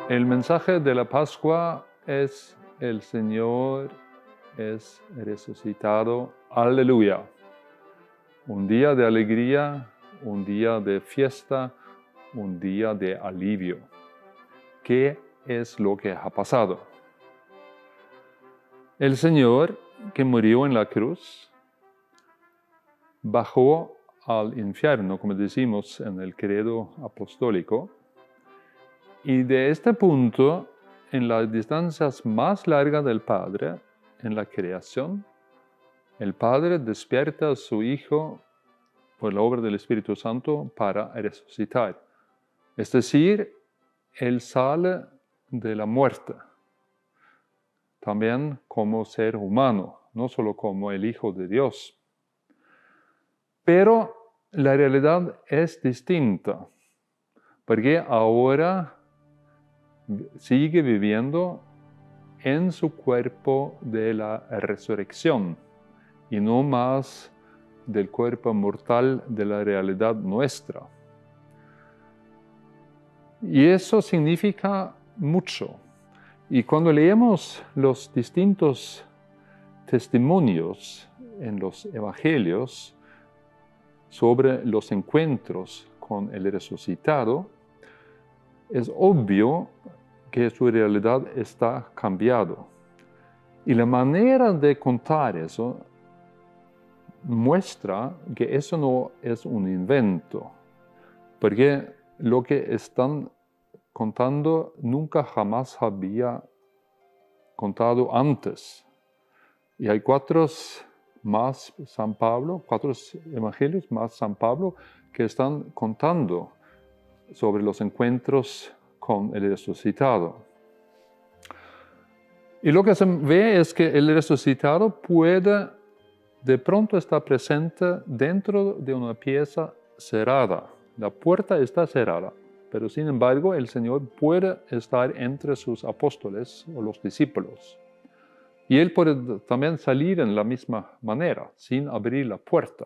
El mensaje de la Pascua es: el Señor es resucitado. Aleluya. Un día de alegría, un día de fiesta, un día de alivio. ¿Qué es lo que ha pasado? El Señor, que murió en la cruz, bajó al infierno, como decimos en el credo apostólico, y de este punto, en las distancias más largas del Padre, en la creación, el Padre despierta a su Hijo por la obra del Espíritu Santo para resucitar. Es decir, Él sale de la muerte, también como ser humano, no solo como el Hijo de Dios. Pero la realidad es distinta, porque ahora sigue viviendo en su cuerpo de la resurrección y no más del cuerpo mortal de la realidad nuestra. Y eso significa mucho. Y cuando leemos los distintos testimonios en los evangelios sobre los encuentros con el resucitado, es obvio que su realidad está cambiado. Y la manera de contar eso muestra que eso no es un invento, porque lo que están contando nunca jamás había contado antes. Y hay cuatro evangelios más San Pablo que están contando sobre los encuentros con el resucitado. Y lo que se ve es que el resucitado puede de pronto estar presente dentro de una pieza cerrada. La puerta está cerrada, pero sin embargo el Señor puede estar entre sus apóstoles o los discípulos. Y Él puede también salir en la misma manera, sin abrir la puerta.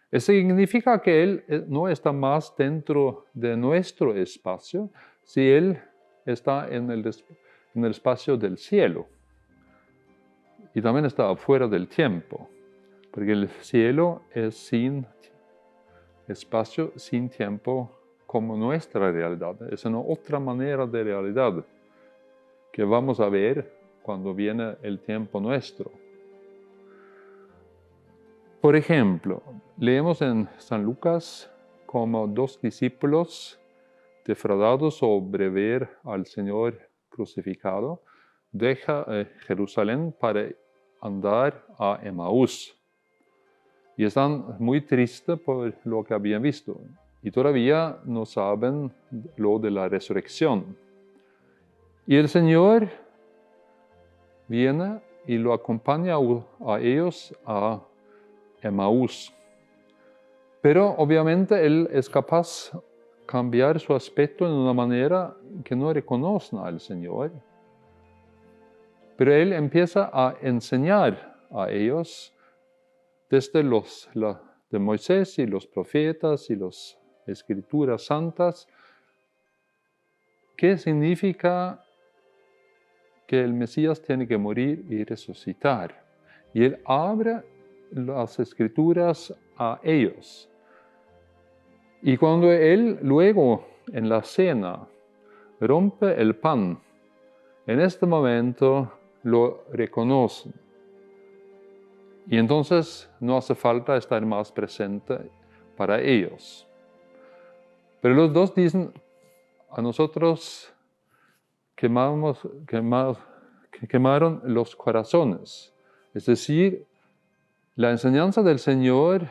Eso significa que Él no está más dentro de nuestro espacio, si Él está en el espacio del cielo. Y también está afuera del tiempo, porque el cielo es sin espacio, sin tiempo, como nuestra realidad. Es una otra manera de realidad que vamos a ver cuando viene el tiempo nuestro. Por ejemplo, leemos en San Lucas como dos discípulos defraudados sobre ver al Señor crucificado, deja Jerusalén para andar a Emaús. Y están muy tristes por lo que habían visto. Y todavía no saben lo de la resurrección. Y el Señor viene y lo acompaña a ellos a Emaús. Pero obviamente Él es capaz de cambiar su aspecto en una manera que no reconocen al Señor. Pero Él empieza a enseñar a ellos desde de Moisés y los profetas y las escrituras santas, qué significa que el Mesías tiene que morir y resucitar. Y Él abre las escrituras a ellos. Y cuando Él luego en la cena rompe el pan, en este momento lo reconocen. Y entonces no hace falta estar más presente para ellos. Pero los dos dicen: a nosotros quemaron los corazones. Es decir, la enseñanza del Señor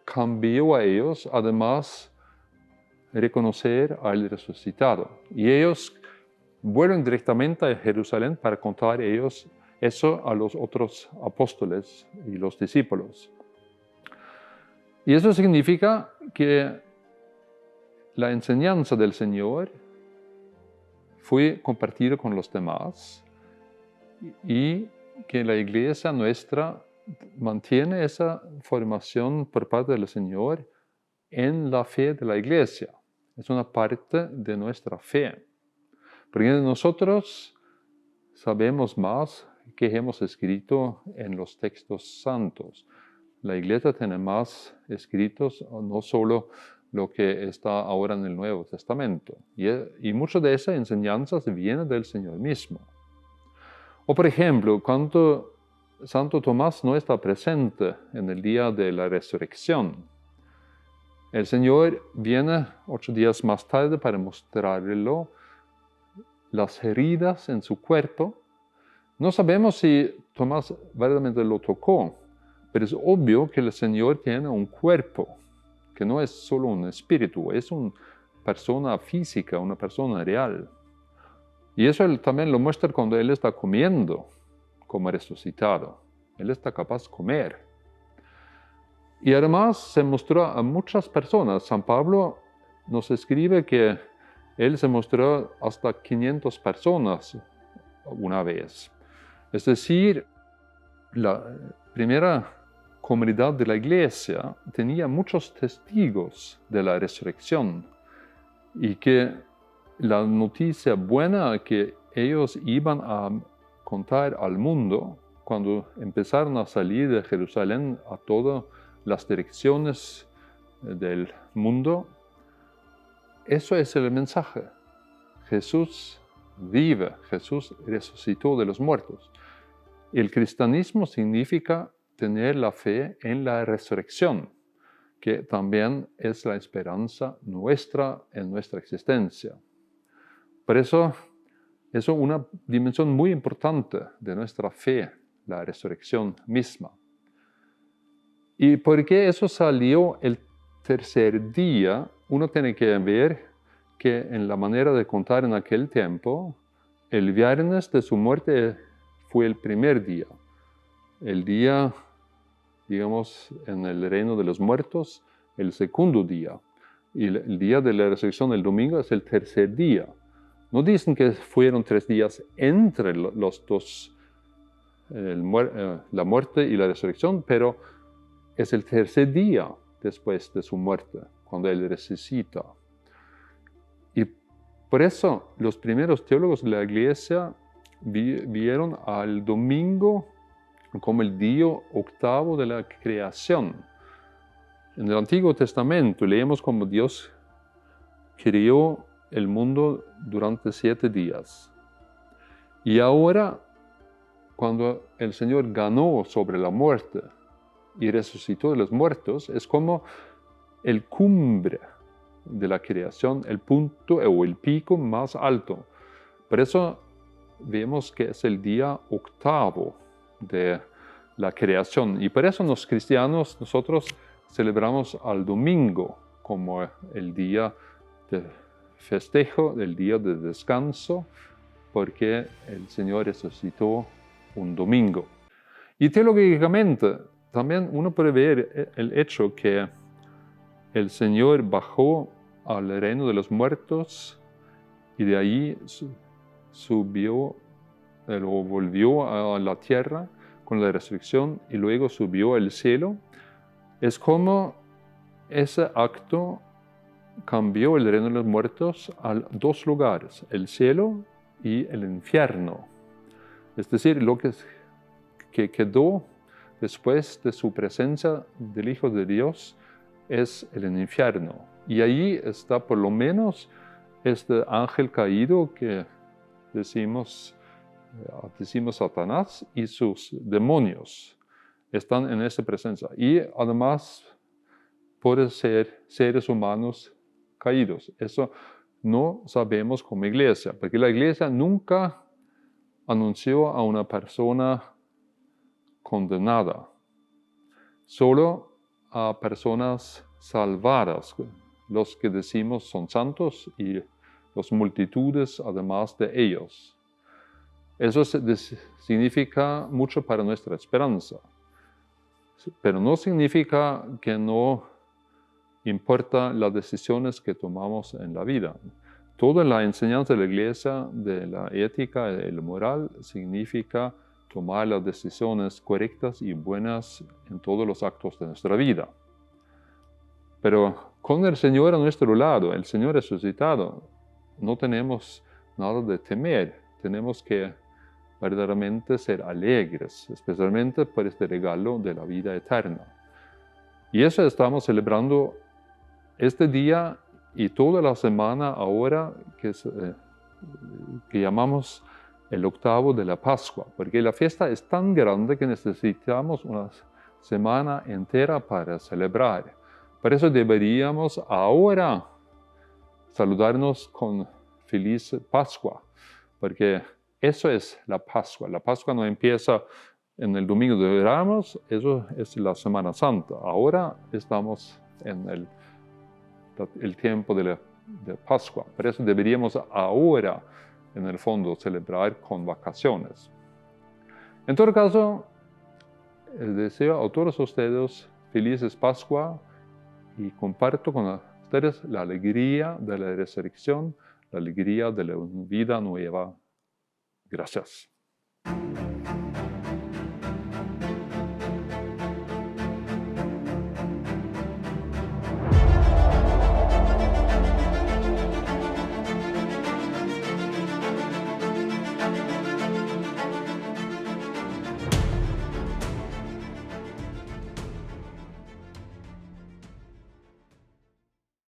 cambió a ellos, además de reconocer al resucitado. Y ellos vuelven directamente a Jerusalén para contar ellos eso a los otros apóstoles y los discípulos. Y eso significa que la enseñanza del Señor fue compartida con los demás y que la iglesia nuestra mantiene esa formación por parte del Señor en la fe de la iglesia. Es una parte de nuestra fe. Porque nosotros sabemos más que hemos escrito en los textos santos. La Iglesia tiene más escritos, no solo lo que está ahora en el Nuevo Testamento. Y mucho de esa enseñanza viene del Señor mismo. O por ejemplo, cuando Santo Tomás no está presente en el día de la resurrección, el Señor viene 8 días más tarde para mostrarle las heridas en su cuerpo. No sabemos si Tomás verdaderamente lo tocó, pero es obvio que el Señor tiene un cuerpo, que no es solo un espíritu, es una persona física, una persona real. Y eso él también lo muestra cuando Él está comiendo como resucitado. Él está capaz de comer. Y además se mostró a muchas personas. San Pablo nos escribe que Él se mostró hasta 500 personas una vez. Es decir, la primera comunidad de la Iglesia tenía muchos testigos de la resurrección y que la noticia buena que ellos iban a contar al mundo cuando empezaron a salir de Jerusalén a todas las direcciones del mundo, eso es el mensaje. Jesús vive, Jesús resucitó de los muertos. El cristianismo significa tener la fe en la resurrección, que también es la esperanza nuestra en nuestra existencia. Por eso es una dimensión muy importante de nuestra fe, la resurrección misma. ¿Y por qué eso salió el tercer día? Uno tiene que ver que en la manera de contar en aquel tiempo, el viernes de su muerte fue el primer día. El día, digamos, en el reino de los muertos, el segundo día. Y el día de la resurrección, el domingo, es el tercer día. No dicen que fueron 3 días entre los dos, la muerte y la resurrección, pero es el tercer día después de su muerte, cuando Él resucita. Y por eso los primeros teólogos de la Iglesia vieron al domingo como el día octavo de la creación. En el Antiguo Testamento leemos como Dios creó el mundo durante 7 días. Y ahora, cuando el Señor ganó sobre la muerte y resucitó de los muertos, es como el cumbre de la creación, el punto o el pico más alto. Por eso vemos que es el día octavo de la creación. Y por eso los cristianos, nosotros celebramos al domingo como el día de festejo, el día de descanso, porque el Señor resucitó un domingo. Y teológicamente, también uno puede ver el hecho que el Señor bajó al reino de los muertos y de ahí subió, o volvió a la tierra con la resurrección y luego subió al cielo. Es como ese acto cambió el reino de los muertos a 2 lugares, el cielo y el infierno. Es decir, lo que quedó después de su presencia del Hijo de Dios es el infierno. Y allí está por lo menos este ángel caído que decimos Satanás y sus demonios están en esa presencia. Y además pueden ser seres humanos caídos. Eso no sabemos como iglesia, porque la iglesia nunca anunció a una persona condenada, solo a personas salvadas, los que decimos son santos y las multitudes además de ellos. Eso significa mucho para nuestra esperanza, pero no significa que no importa las decisiones que tomamos en la vida. Toda la enseñanza de la Iglesia, de la ética y la moral, significa tomar las decisiones correctas y buenas en todos los actos de nuestra vida. Pero con el Señor a nuestro lado, el Señor resucitado, no tenemos nada de temer. Tenemos que verdaderamente ser alegres, especialmente por este regalo de la vida eterna. Y eso estamos celebrando este día y toda la semana ahora que llamamos el octavo de la Pascua, porque la fiesta es tan grande que necesitamos una semana entera para celebrar. Por eso deberíamos ahora saludarnos con feliz Pascua, porque eso es la Pascua. La Pascua no empieza en el Domingo de Ramos, eso es la Semana Santa. Ahora estamos en el tiempo de Pascua. Por eso deberíamos ahora, en el fondo, celebrar con vacaciones. En todo caso, deseo a todos ustedes felices Pascua y comparto con ustedes la alegría de la resurrección, la alegría de la vida nueva. Gracias.